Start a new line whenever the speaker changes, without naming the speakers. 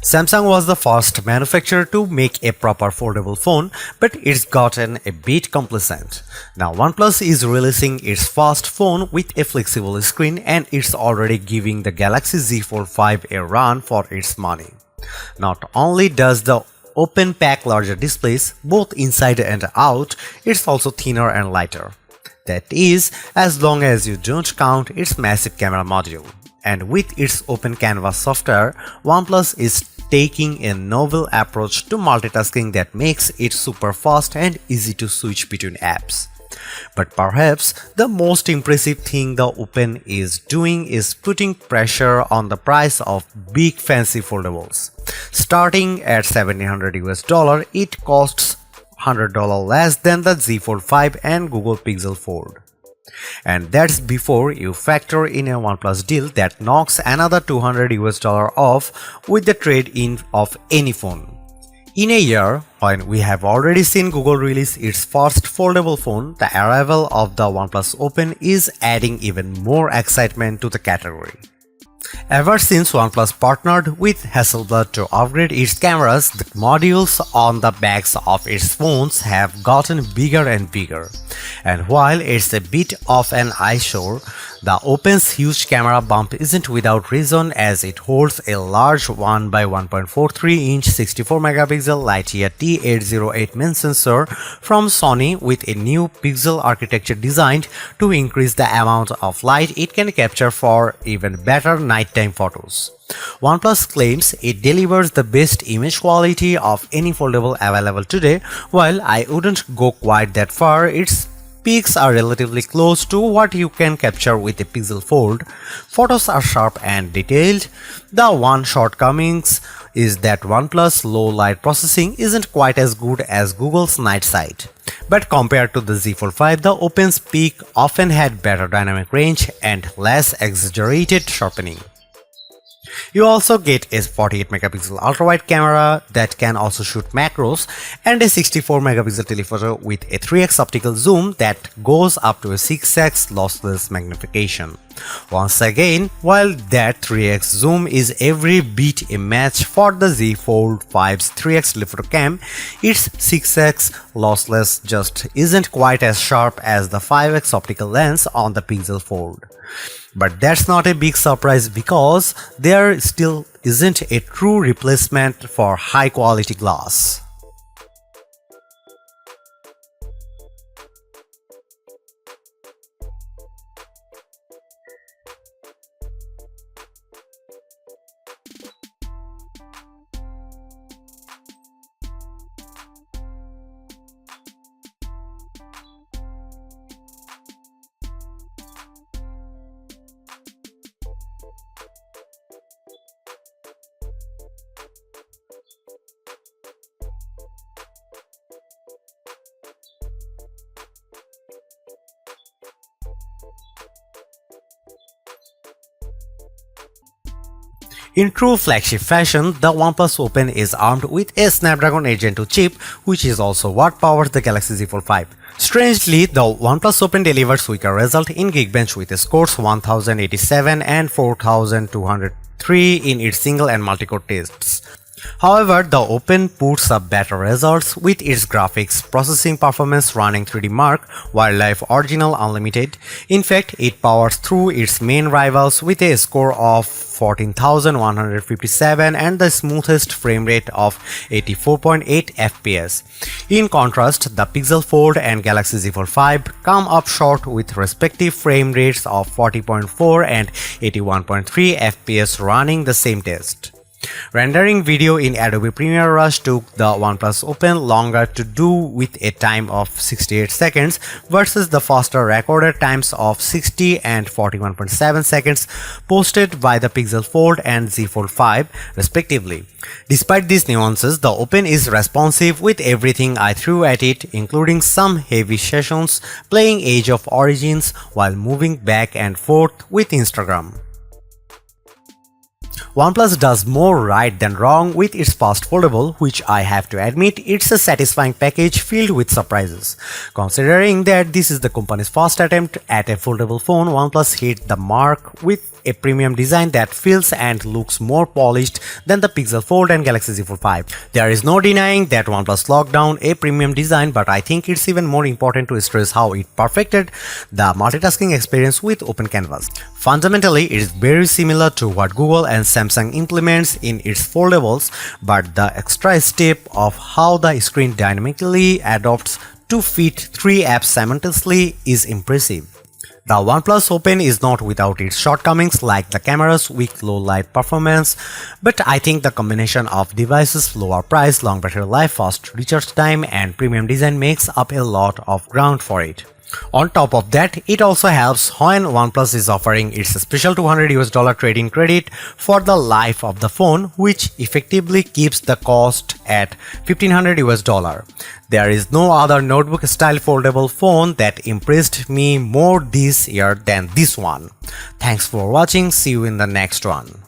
Samsung was the first manufacturer to make a proper foldable phone, but it's gotten a bit complacent. Now OnePlus is releasing its first phone with a flexible screen, and it's already giving the Galaxy Z Fold 5 a run for its money. Not only does the open pack larger displays, both inside and out, it's also thinner and lighter. That is, as long as you don't count its massive camera module. And with its open canvas software, OnePlus is taking a novel approach to multitasking that makes it super fast and easy to switch between apps. But perhaps the most impressive thing the Open is doing is putting pressure on the price of big fancy foldables. Starting at $1,700 it costs $100 less than the Z Fold 5 and Google Pixel Fold. And that's before you factor in a OnePlus deal that knocks another $200 off with the trade-in of any phone. In a year, when we have already seen Google release its first foldable phone, the arrival of the OnePlus Open is adding even more excitement to the category. Ever since OnePlus partnered with Hasselblad to upgrade its cameras, the modules on the backs of its phones have gotten bigger and bigger. And while it's a bit of an eyesore, the Open's huge camera bump isn't without reason, as it holds a large 1 by 1.43-inch 64-megapixel Lightyear T808 main sensor from Sony with a new pixel architecture designed to increase the amount of light it can capture for even better nighttime photos. OnePlus claims it delivers the best image quality of any foldable available today. While I wouldn't go quite that far, its peaks are relatively close to what you can capture with a Pixel Fold. Photos are sharp and detailed. The one shortcomings is that OnePlus low light processing isn't quite as good as Google's night sight. But compared to the Z Fold 5, the Open's peak often had better dynamic range and less exaggerated sharpening. You also get a 48-megapixel ultra-wide camera that can also shoot macros, and a 64-megapixel telephoto with a 3x optical zoom that goes up to a 6x lossless magnification. Once again, while that 3x zoom is every bit a match for the Z Fold 5's 3x telephoto cam, its 6x lossless just isn't quite as sharp as the 5x optical lens on the Pixel Fold. But that's not a big surprise, because there still isn't a true replacement for high quality glass. In true flagship fashion, the OnePlus Open is armed with a Snapdragon 8 Gen 2 chip, which is also what powers the Galaxy Z Fold 5. Strangely, the OnePlus Open delivers weaker result in Geekbench with scores 1087 and 4203 in its single and multi-core tests. However, the Open puts up better results with its graphics processing performance running 3D Mark Wildlife Original Unlimited. In fact, it powers through its main rivals with a score of 14,157 and the smoothest frame rate of 84.8 FPS. In contrast, the Pixel Fold and Galaxy Z Fold 5 come up short with respective frame rates of 40.4 and 81.3 FPS running the same test. Rendering video in Adobe Premiere Rush took the OnePlus Open longer to do with a time of 68 seconds versus the faster recorded times of 60 and 41.7 seconds posted by the Pixel Fold and Z Fold 5 respectively. Despite these nuances, the Open is responsive with everything I threw at it, including some heavy sessions playing Age of Origins while moving back and forth with Instagram. OnePlus does more right than wrong with its past foldable, which I have to admit it's a satisfying package filled with surprises. Considering that this is the company's first attempt at a foldable phone, OnePlus hit the mark with a premium design that feels and looks more polished than the Pixel Fold and Galaxy Z Fold 5. There is no denying that OnePlus locked down a premium design, but I think it's even more important to stress how it perfected the multitasking experience with Open Canvas. Fundamentally, it is very similar to what Google and Samsung implements in its foldables, but the extra step of how the screen dynamically adapts to fit 3 apps simultaneously is impressive. The OnePlus Open is not without its shortcomings like the camera's weak low light performance, but I think the combination of devices' lower price, long battery life, fast recharge time, and premium design makes up a lot of ground for it. On top of that, it also helps when OnePlus is offering its special $200 trade-in credit for the life of the phone, which effectively keeps the cost at $1,500. There is no other notebook-style foldable phone that impressed me more this year than this one. Thanks for watching. See you in the next one.